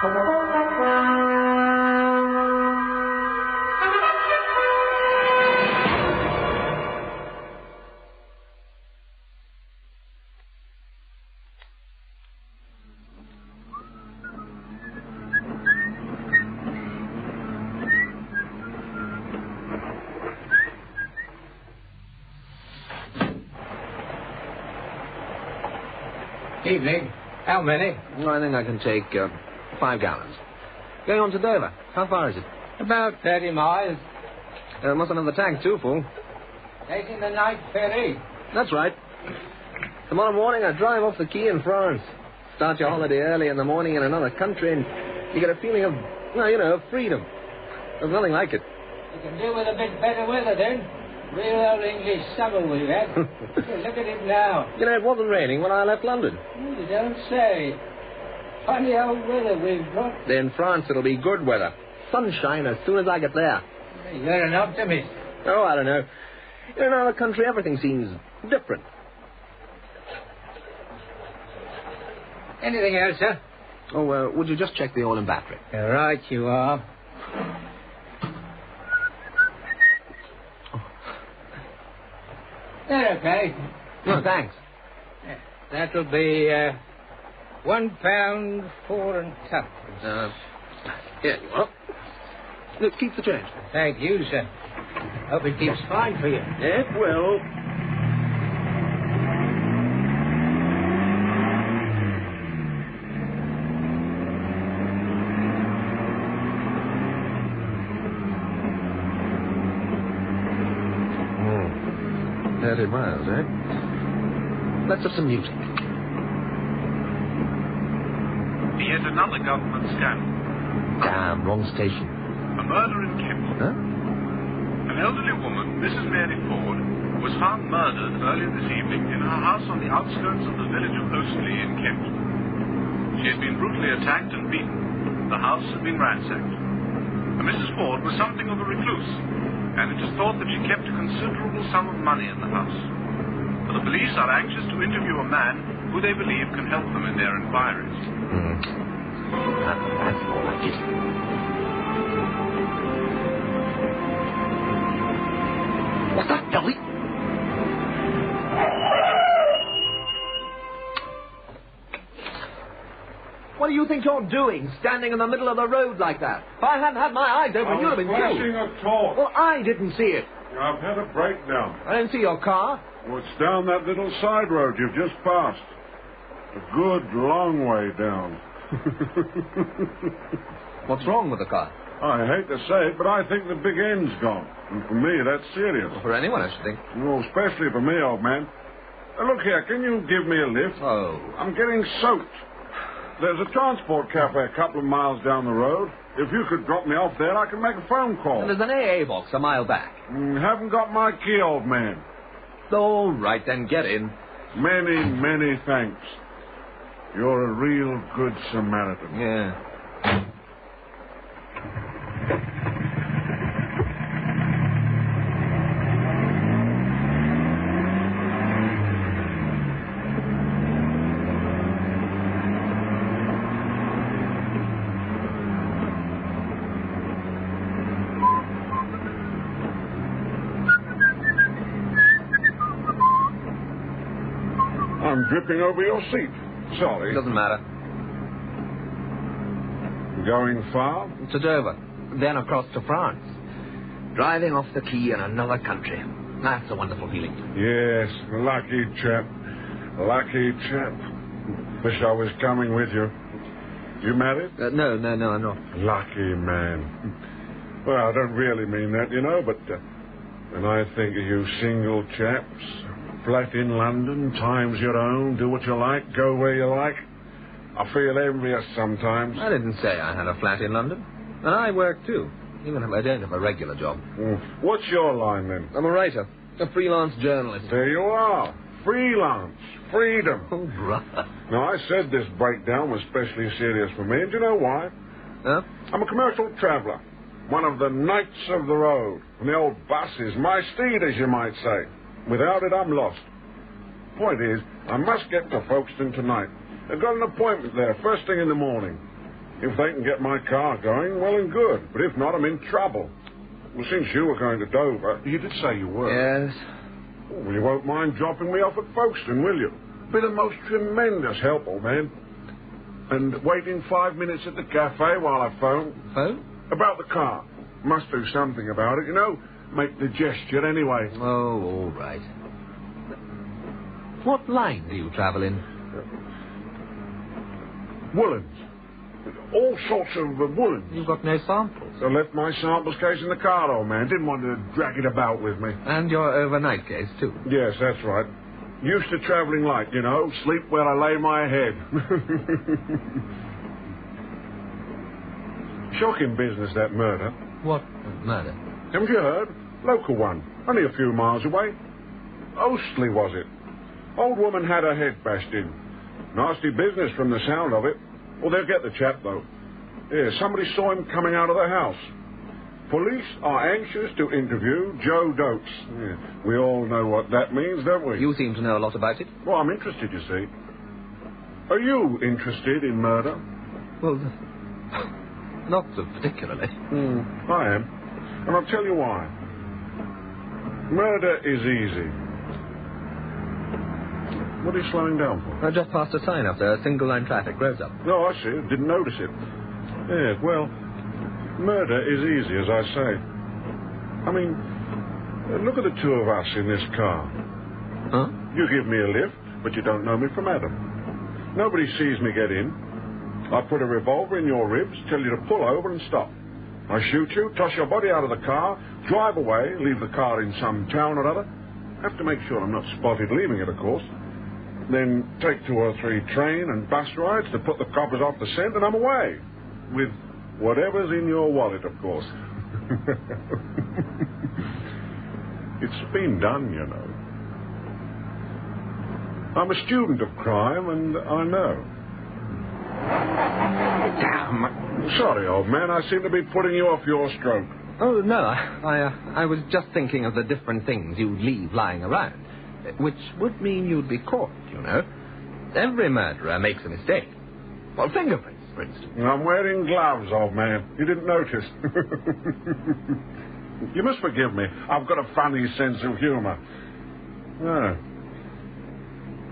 Evening. How many? I think I can take 5 gallons. Going on to Dover. How far is it? About 30 miles. Mustn't have the tank too full. Taking the night ferry. That's right. Tomorrow morning I drive off the quay in France. Start your holiday early in the morning in another country and you get a feeling of, freedom. There's nothing like it. You can do with a bit better weather then. Real old English summer we've had. Look at it now. It wasn't raining when I left London. You don't say. Funny old weather we've got. In France it'll be good weather. Sunshine as soon as I get there. You're an optimist. Oh, I don't know. In another country everything seems different. Anything else, sir? Oh, would you just check the oil and battery? Right you are. They're okay. No, thanks. That'll be £1 4 and twopence. Here you are. Look, keep the change. Thank you, sir. Hope it keeps fine for you. It will. Hmm. 30 miles, eh? Let's have some music. Yet another government scandal. Damn, wrong station. A murder in Kent. Huh? An elderly woman, Mrs. Mary Ford, was found murdered earlier this evening in her house on the outskirts of the village of Oasley in Kent. She had been brutally attacked and beaten. The house had been ransacked. And Mrs. Ford was something of a recluse, and it is thought that she kept a considerable sum of money in the house. But the police are anxious to interview a man who they believe can help them in their inquiries. That's more like it. What's that, Dolly? What do you think you're doing, standing in the middle of the road like that? If I hadn't had my eyes open, you'd have been killed. Flashing a torch. Well, I didn't see it. I've had a breakdown. I didn't see your car. Well, it's down that little side road you've just passed. A good long way down. What's wrong with the car? I hate to say it, but I think the big end's gone. And for me, that's serious. Well, for anyone, I should think. Well, especially for me, old man. Look here, can you give me a lift? Oh. I'm getting soaked. There's a transport cafe a couple of miles down the road. If you could drop me off there, I can make a phone call. And there's an AA box a mile back. Haven't got my key, old man. All right, then get in. Many, many thanks. You're a real good Samaritan. Yeah. I'm dripping over your seat. Sorry. Doesn't matter. Going far? To Dover, then across to France. Driving off the quay in another country. That's a wonderful feeling. Yes, lucky chap. Lucky chap. Wish I was coming with you. You married? No, I'm not. Lucky man. Well, I don't really mean that, but when I think of you single chaps, flat in London, time's your own, do what you like, go where you like, I feel envious sometimes. I didn't say I had a flat in London. And I work, too, even if I don't have a regular job. What's your line, then? I'm a writer, a freelance journalist. There you are. Freelance. Freedom. Oh, brother. Now, I said this breakdown was especially serious for me, and do you know why? Huh? I'm a commercial traveller. One of the knights of the road. And the old bus is my steed, as you might say. Without it, I'm lost. Point is, I must get to Folkestone tonight. I've got an appointment there first thing in the morning. If they can get my car going, well and good. But if not, I'm in trouble. Well, since you were going to Dover, you did say you were. Yes. Well, you won't mind dropping me off at Folkestone, will you? Be the most tremendous help, old man. And waiting 5 minutes at the cafe while I phone. Phone? About the car. Must do something about it, you know. Make the gesture anyway. Oh, all right. What line do you travel in? Woolens. All sorts of woolens. You've got no samples. I left my samples case in the car, old man. Didn't want to drag it about with me. And your overnight case, too. Yes, that's right. Used to travelling light, you know. Sleep where I lay my head. Shocking business, that murder. What murder? Haven't you heard? Local one. Only a few miles away. Ostley, was it? Old woman had her head bashed in. Nasty business from the sound of it. Well, they'll get the chap, though. Yeah, somebody saw him coming out of the house. Police are anxious to interview Joe Dotes. Yeah, we all know what that means, don't we? You seem to know a lot about it. Well, I'm interested, you see. Are you interested in murder? Well, not so particularly. I am. And I'll tell you why. Murder is easy. What are you slowing down for? I just passed a sign up there, single-line traffic, roads up. No, I see. Didn't notice it. Yeah, well, murder is easy, as I say. I mean, look at the two of us in this car. Huh? You give me a lift, but you don't know me from Adam. Nobody sees me get in. I put a revolver in your ribs, tell you to pull over and stop. I shoot you, toss your body out of the car, drive away, leave the car in some town or other. Have to make sure I'm not spotted leaving it, of course. Then take 2 or 3 train and bus rides to put the coppers off the scent, and I'm away. With whatever's in your wallet, of course. It's been done, you know. I'm a student of crime, and I know. Damn. Sorry, old man. I seem to be putting you off your stroke. Oh, no. I was just thinking of the different things you'd leave lying around, which would mean you'd be caught, you know. Every murderer makes a mistake. Well, fingerprints, for instance. I'm wearing gloves, old man. You didn't notice. You must forgive me. I've got a funny sense of humor. No.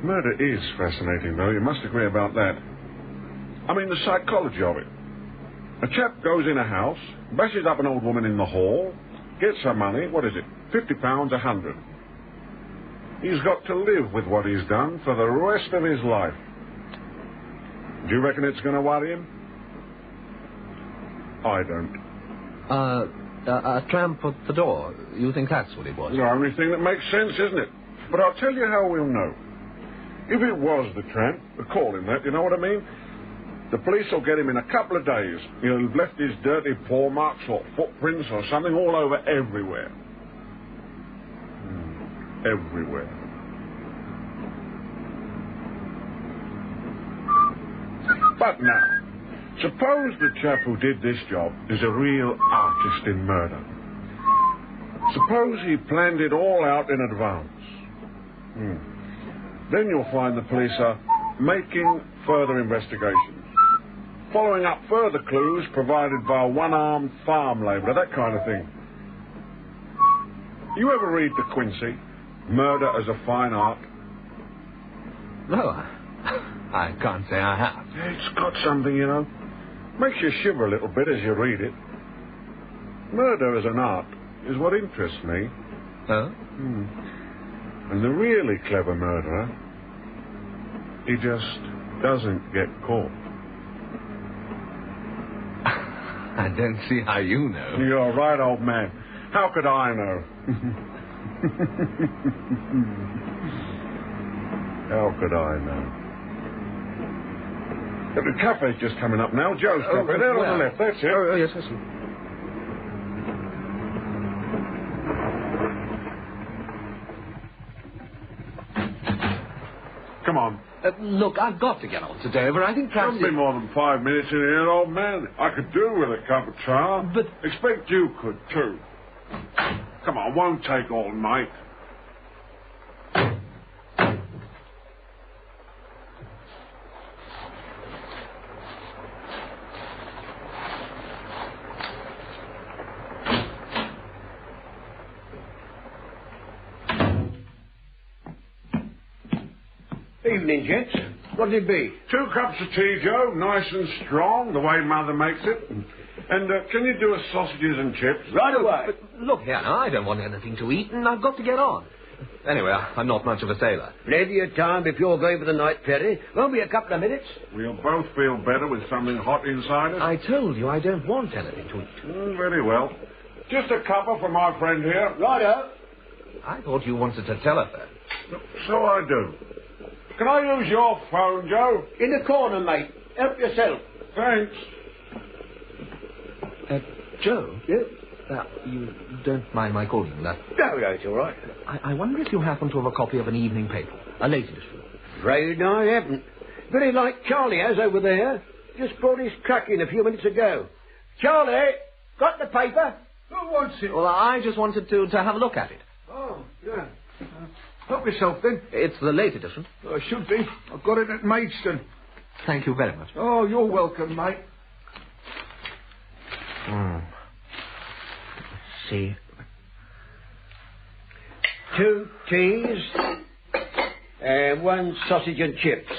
Murder is fascinating, though. You must agree about that. I mean, the psychology of it. A chap goes in a house, bashes up an old woman in the hall, gets her money, what is it, £50, 100. He's got to live with what he's done for the rest of his life. Do you reckon it's going to worry him? I don't. A tramp at the door. You think that's what it was? The only thing that makes sense, isn't it? But I'll tell you how we'll know. If it was the tramp, call him that, you know what I mean? The police will get him in a couple of days. He'll have left his dirty paw marks or footprints or something all over everywhere. Everywhere. But now, suppose the chap who did this job is a real artist in murder. Suppose he planned it all out in advance. Then you'll find the police are making further investigations, following up further clues provided by a one-armed farm labourer, that kind of thing. You ever read De Quincey, Murder as a Fine Art? No, I can't say I have. It's got something, you know. Makes you shiver a little bit as you read it. Murder as an art is what interests me. Huh? And the really clever murderer, he just doesn't get caught. I don't see how you know. You're right, old man. How could I know? How could I know? The cafe's just coming up now. Joe's cafe. There on the left. That's it. Oh, yes, yes. Come on. Look, I've got to get on to Dover. I think perhaps... Don't be more than 5 minutes in here, old man. I could do with a cup of tar. But... Expect you could, too. Come on, won't take all night. Evening, gents. What'll it be? 2 cups of tea, Joe, nice and strong, the way Mother makes it. And can you do us sausages and chips? Right away. But look here, now, I don't want anything to eat, and I've got to get on. Anyway, I'm not much of a sailor. Plenty of time if you're going for the night ferry. Won't be a couple of minutes. We'll both feel better with something hot inside us. I told you I don't want anything to eat. Very well. Just a cuppa for my friend here. Righto. I thought you wanted to telephone. So I do. Can I use your phone, Joe? In the corner, mate. Help yourself. Thanks. Joe? Yeah? You don't mind my calling you that? No, it's all right. I wonder if you happen to have a copy of an evening paper, a late edition. Afraid I haven't. Very like Charlie has over there. Just brought his truck in a few minutes ago. Charlie, got the paper? Who wants it? Well, I just wanted to have a look at it. Oh, yeah. Help yourself, then. It's the late edition. I should be. I've got it at Maidstone. Thank you very much. Oh, you're welcome, mate. See. 2 teas and 1 sausage and chips.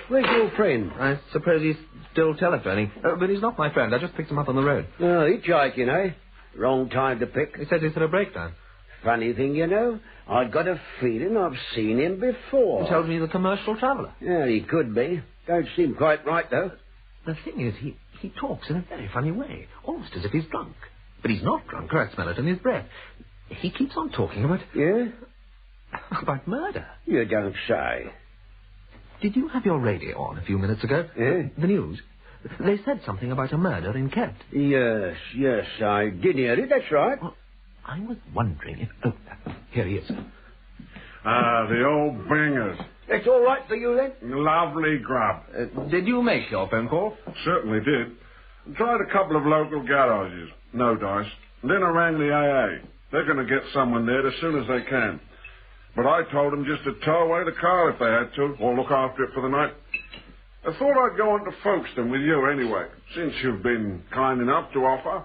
Where's your friend? I suppose he's still telephoning. But he's not my friend. I just picked him up on the road. Oh, hitchhiking, eh? Wrong time to pick. He said he's had a breakdown. Funny thing, you know, I've got a feeling I've seen him before. He told me he's a commercial traveller. Yeah, he could be. Don't seem quite right, though. The thing is, he talks in a very funny way, almost as if he's drunk. But he's not drunk, I smell it in his breath. He keeps on talking about... Yeah? about murder. You don't say. Did you have your radio on a few minutes ago? Yeah? The news. They said something about a murder in Kent. Yes, I did hear it, that's right. Well, I was wondering if... Oh, here he is. The old bangers. That's all right for you, then? Lovely grub. Did you make your phone call? Certainly did. Tried a couple of local garages. No dice. Then I rang the AA. They're going to get someone there as soon as they can. But I told them just to tow away the car if they had to, or look after it for the night. I thought I'd go on to Folkestone with you anyway, since you've been kind enough to offer.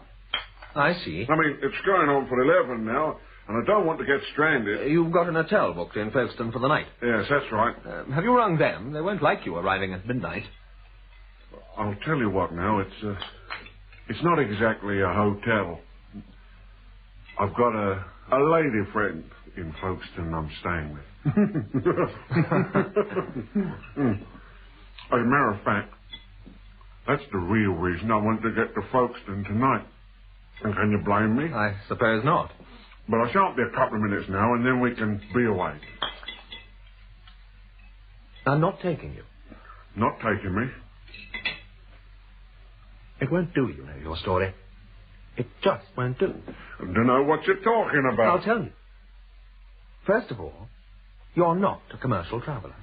I see. I mean, it's going on for 11 now, and I don't want to get stranded. You've got an hotel booked in Folkestone for the night. Yes, that's right. Have you rung them? They won't like you arriving at midnight. I'll tell you what now, it's not exactly a hotel. I've got a lady friend in Folkestone I'm staying with. As a matter of fact, that's the real reason I want to get to Folkestone tonight. And can you blame me? I suppose not. But I shan't be a couple of minutes now, and then we can be away. I'm not taking you. Not taking me? It won't do, you know, your story. It just won't do. I don't know what you're talking about. I'll tell you. First of all, you're not a commercial traveller.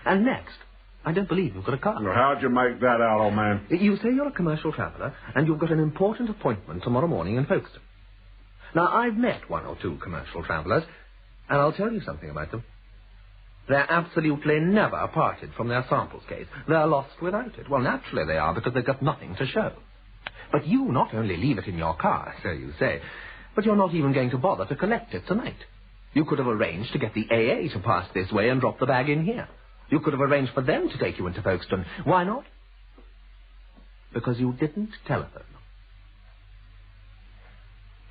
And next, I don't believe you've got a car. Well, how'd you make that out, old man? You say you're a commercial traveller, and you've got an important appointment tomorrow morning in Folkestone. Now, I've met 1 or 2 commercial travellers, and I'll tell you something about them. They're absolutely never parted from their samples case. They're lost without it. Well, naturally they are, because they've got nothing to show. But you not only leave it in your car, so you say, but you're not even going to bother to collect it tonight. You could have arranged to get the AA to pass this way and drop the bag in here. You could have arranged for them to take you into Folkestone. Why not? Because you didn't telephone them.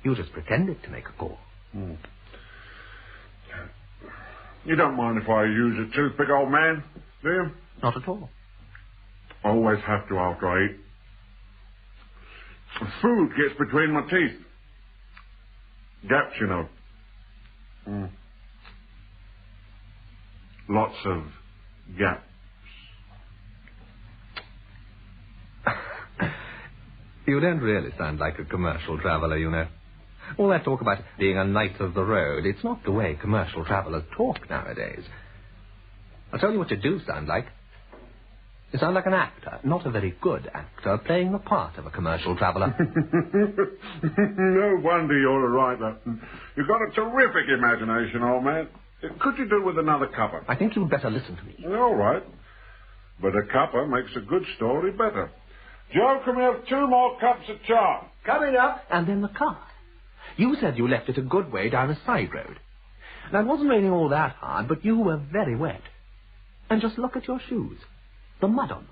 You just pretended to make a call. You don't mind if I use a toothpick, old man, do you? Not at all. I always have to after I eat. Food gets between my teeth. Gaps, you know. Lots of gaps. You don't really sound like a commercial traveller, you know. All that talk about being a knight of the road, it's not the way commercial travellers talk nowadays. I'll tell you what you do sound like. You sound like an actor, not a very good actor, playing the part of a commercial traveller. No wonder you're a writer. You've got a terrific imagination, old man. Could you do with another cuppa? I think you'd better listen to me. All right. But a cuppa makes a good story better. Joe, can we have 2 more cups of chai? Coming up. And then the car. You said you left it a good way down a side road. Now, it wasn't raining all that hard, but you were very wet. And just look at your shoes. The mud on them.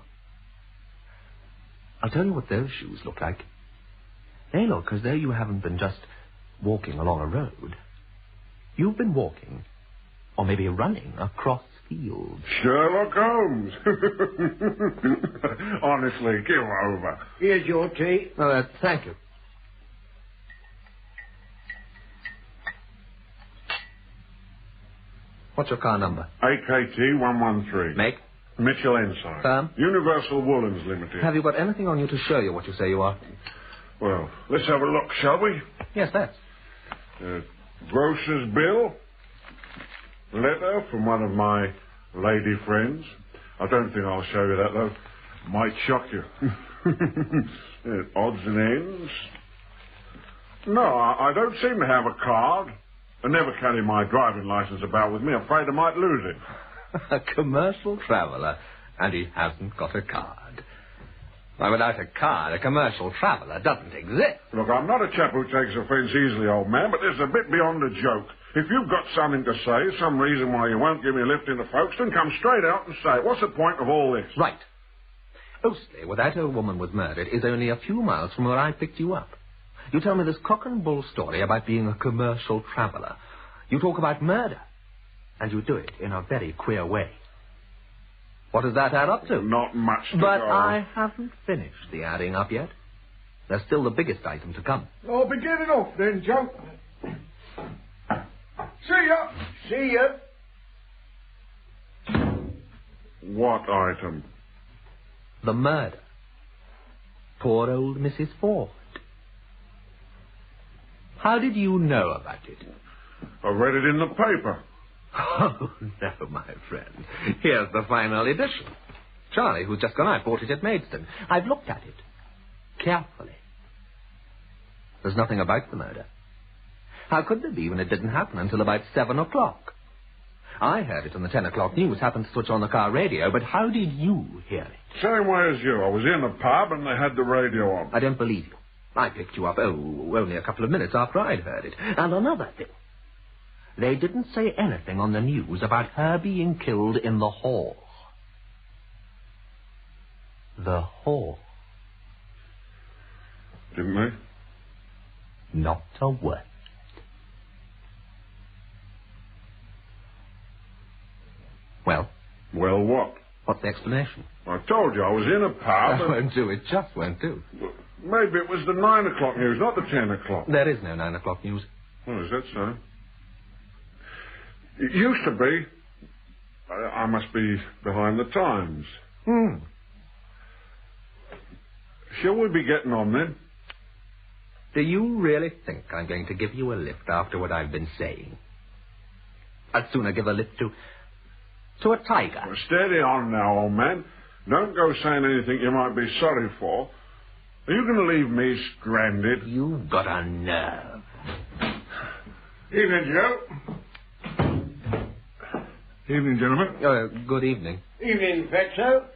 I'll tell you what those shoes look like. They look as though you haven't been just walking along a road. You've been walking, or maybe running, across fields. Sherlock Holmes. Honestly, give over. Here's your tea. Oh, thank you. What's your car number? AKT 113. Make? Mitchell Ensign. Firm? Universal Woolens Limited. Have you got anything on you to show you what you say you are? Well, let's have a look, shall we? Yes, that's. Grocer's bill. Letter from one of my lady friends. I don't think I'll show you that, though. Might shock you. Odds and ends. No, I don't seem to have a card. I never carry my driving license about with me. Afraid I might lose it. A commercial traveller, and he hasn't got a card. Why, without a card, a commercial traveller doesn't exist. Look, I'm not a chap who takes offence easily, old man, but it's a bit beyond a joke. If you've got something to say, some reason why you won't give me a lift into Folkestone, come straight out and say it. What's the point of all this? Right. Oustley, where that old woman was murdered, is only a few miles from where I picked you up. You tell me this cock and bull story about being a commercial traveller. You talk about murder, and you do it in a very queer way. What does that add up to? Not much to But go. I haven't finished the adding up yet. There's still the biggest item to come. I'll be getting off then, Joe. See ya. See ya. What item? The murder. Poor old Mrs. Ford. How did you know about it? I read it in the paper. Oh, no, my friend. Here's the final edition. Charlie, who's just gone out, bought it at Maidstone. I've looked at it. Carefully. There's nothing about the murder. How could there be when it didn't happen until about 7 o'clock? I heard it on the 10 o'clock news, happened to switch on the car radio, but how did you hear it? Same way as you. I was in a pub and they had the radio on. I don't believe you. I picked you up, only a couple of minutes after I'd heard it. And another thing. They didn't say anything on the news about her being killed in the hall. The hall. Didn't they? Not a word. Well? Well, what? What's the explanation? I told you I was in a pub. That won't do. It just won't do. Maybe it was the 9 o'clock news, not the 10 o'clock. There is no 9 o'clock news. Oh, is that so? It used to be. I must be behind the times. Shall we be getting on then? Do you really think I'm going to give you a lift after what I've been saying? I'd sooner give a lift to a tiger. Well, steady on now, old man. Don't go saying anything you might be sorry for. Are you going to leave me stranded? You've got a nerve. Evening, Joe. Evening, gentlemen. Good evening. Evening, Fatso.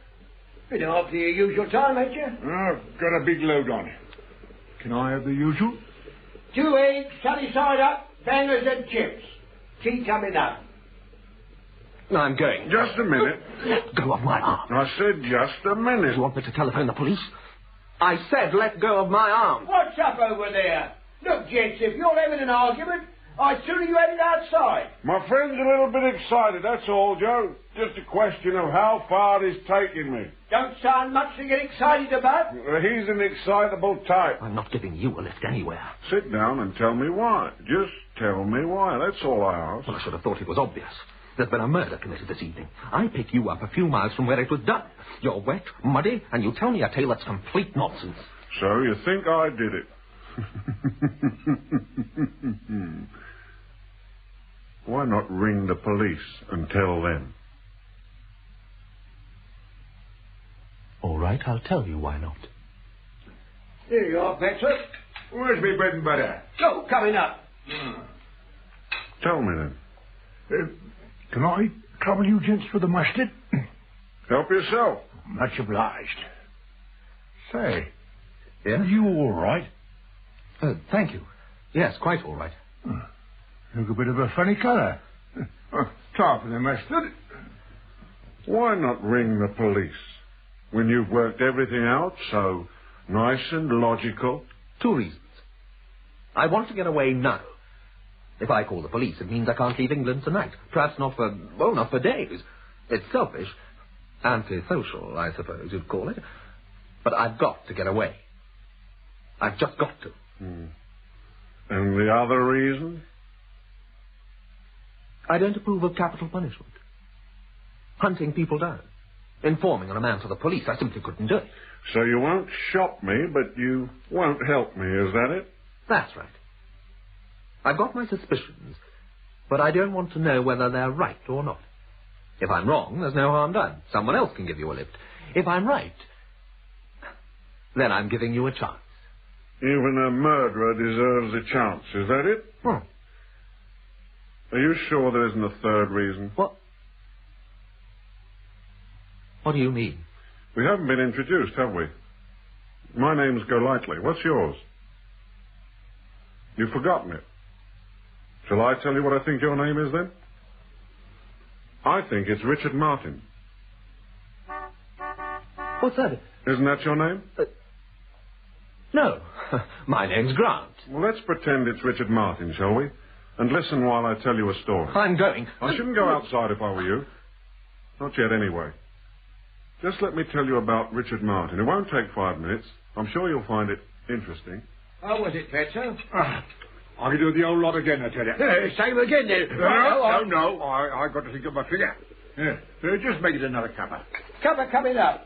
Been after your usual time, ain't you? I've got a big load on it. Can I have the usual? 2 eggs, sunny side up, bangers and chips. Tea coming up. I'm going. Just a minute. Let go of my arm. I said just a minute. You want me to telephone the police? I said let go of my arm. What's up over there? Look, gents, if you're having an argument, I'd sooner you had it outside. My friend's a little bit excited, that's all, Joe. Just a question of how far he's taking me. Don't sound much to get excited about. He's an excitable type. I'm not giving you a lift anywhere. Sit down and tell me why. Just tell me why. That's all I ask. Well, I should have thought it was obvious. There's been a murder committed this evening. I pick you up a few miles from where it was done. You're wet, muddy, and you tell me a tale that's complete nonsense. So you think I did it? Why not ring the police and tell them? All right, I'll tell you why not. Here you are, Fatso. Where's me bread and butter? Oh, coming up. Tell me then. Can I trouble you gents for the mustard? Help yourself. Much obliged. Say, Yeah? are you all right? Thank you. Yes, quite all right. Look a bit of a funny colour. Try for them, Master. Why not ring the police when you've worked everything out so nice and logical? 2 reasons. I want to get away now. If I call the police, it means I can't leave England tonight. Perhaps not for days. It's selfish. Antisocial, I suppose you'd call it. But I've got to get away. I've just got to. And the other reason? I don't approve of capital punishment. Hunting people down. Informing on a man to the police. I simply couldn't do it. So you won't shop me, but you won't help me, is that it? That's right. I've got my suspicions, but I don't want to know whether they're right or not. If I'm wrong, there's no harm done. Someone else can give you a lift. If I'm right, then I'm giving you a chance. Even a murderer deserves a chance, is that it? Hmm. Are you sure there isn't a third reason? What do you mean? We haven't been introduced, have we? My name's Golightly. What's yours? You've forgotten it. Shall I tell you what I think your name is, then? I think it's Richard Martin. What's that? Isn't that your name? No. My name's Grant. Well, let's pretend it's Richard Martin, shall we? And listen while I tell you a story. I'm going. I shouldn't go outside if I were you. Not yet, anyway. Just let me tell you about Richard Martin. It won't take 5 minutes. I'm sure you'll find it interesting. How was it, Petzer? I can do the old lot again, I tell you. Same again, then. No. I got to think of my figure. Just make it another cuppa. Cuppa coming up.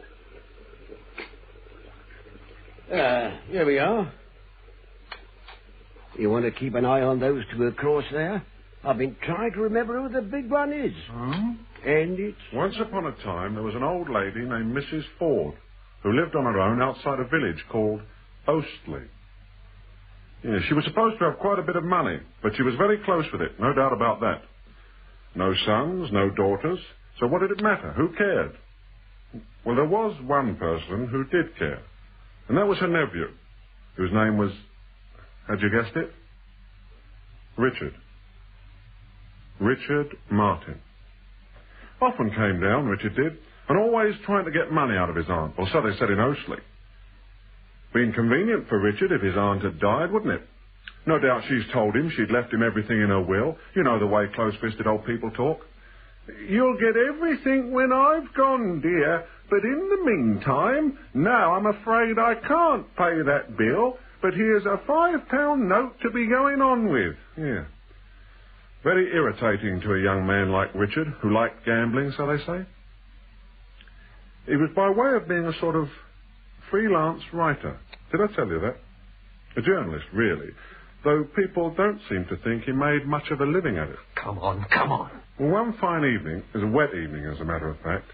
Here we are. You want to keep an eye on those 2 across there? I've been trying to remember who the big one is. And it's... Once upon a time, there was an old lady named Mrs. Ford who lived on her own outside a village called Ostley. Yeah, she was supposed to have quite a bit of money, but she was very close with it, no doubt about that. No sons, no daughters, so what did it matter? Who cared? Well, there was one person who did care, and that was her nephew, whose name was, had you guessed it? Richard. Richard Martin. Often came down, Richard did, and always trying to get money out of his aunt, or so they said in Ostley. Been convenient for Richard if his aunt had died, wouldn't it? No doubt she's told him she'd left him everything in her will. You know the way close-fisted old people talk. You'll get everything when I've gone, dear, but in the meantime, now I'm afraid I can't pay that bill, but here's a £5 note to be going on with. Yeah. Very irritating to a young man like Richard, who liked gambling, so they say. He was by way of being a sort of freelance writer. Did I tell you that? A journalist, really, though people don't seem to think he made much of a living at it. Come on. Well, one fine evening, it was a wet evening as a matter of fact,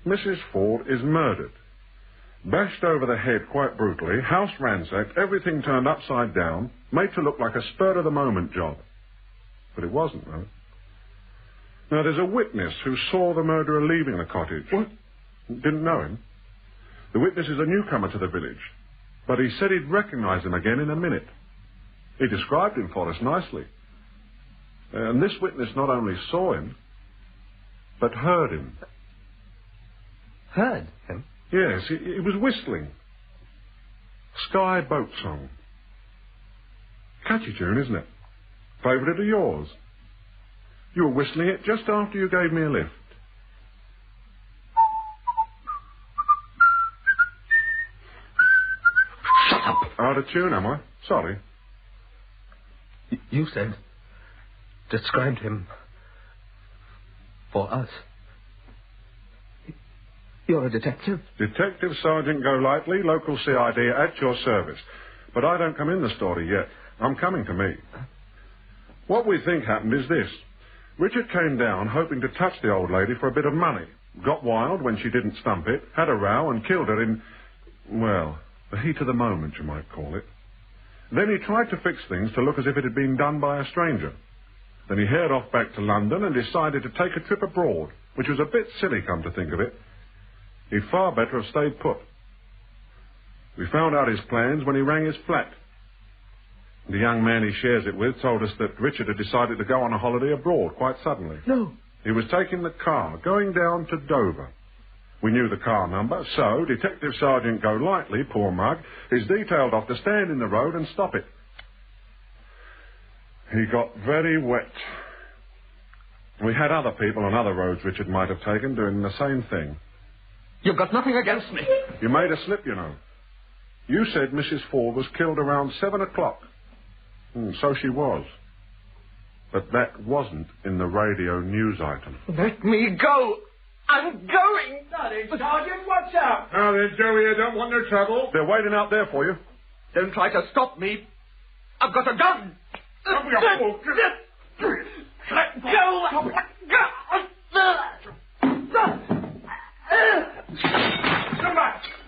Mrs. Ford is murdered. Bashed over the head quite brutally, house ransacked, everything turned upside down, made to look like a spur-of-the-moment job. But it wasn't, though. Now, there's a witness who saw the murderer leaving the cottage. What? Didn't know him. The witness is a newcomer to the village, but he said he'd recognize him again in a minute. He described him for us nicely. And this witness not only saw him, but heard him. Heard him? Yes, he was whistling. Sky Boat Song. Catchy tune, isn't it? Favourite of yours. You were whistling it just after you gave me a lift. Shut up! Out of tune, am I? Sorry. You said... described him... for us. You're a detective? Detective Sergeant Golightly, local CID, at your service. But I don't come in the story yet. I'm coming to me. What we think happened is this. Richard came down hoping to touch the old lady for a bit of money. Got wild when she didn't stump it, had a row and killed her in, well, the heat of the moment, you might call it. Then he tried to fix things to look as if it had been done by a stranger. Then he haired off back to London and decided to take a trip abroad, which was a bit silly, come to think of it. He'd far better have stayed put. We found out his plans when he rang his flat. The young man he shares it with told us that Richard had decided to go on a holiday abroad quite suddenly. No. He was taking the car, going down to Dover. We knew the car number, so Detective Sergeant Golightly, poor mug, is detailed off to stand in the road and stop it. He got very wet. We had other people on other roads Richard might have taken doing the same thing. You've got nothing against me. You made a slip, you know. You said Mrs. Ford was killed around 7 o'clock. So she was. But that wasn't in the radio news item. Let me go. I'm going. Sergeant, what's up? Now then, Joey, I don't want no trouble. They're waiting out there for you. Don't try to stop me. I've got a gun. Come here, fool. Let go. Come back.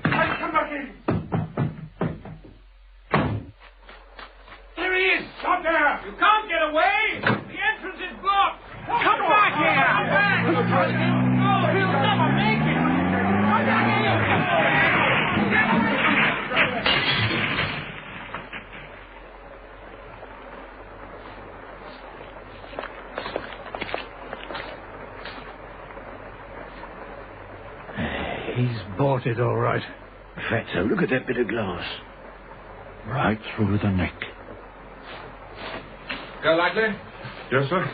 Come back in. There he is! Stop there. You can't get away! The entrance is blocked! Come back here! Come back! No, he'll never make it! Come back here! He's bought it all right. Fatso, look at that bit of glass. Right through the neck. Golightly? Yes, sir?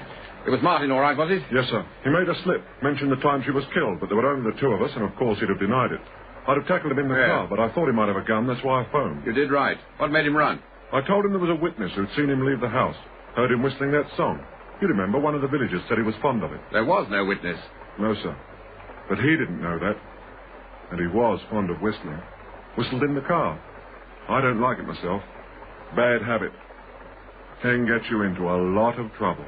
It was Martin, all right, was it? Yes, sir. He made a slip, mentioned the time she was killed, but there were only the two of us, and of course he'd have denied it. I'd have tackled him in the car, but I thought he might have a gun, that's why I phoned. You did right. What made him run? I told him there was a witness who'd seen him leave the house, heard him whistling that song. You remember, one of the villagers said he was fond of it. There was no witness. No, sir. But he didn't know that. And he was fond of whistling. Whistled in the car. I don't like it myself. Bad habit. Can get you into a lot of trouble.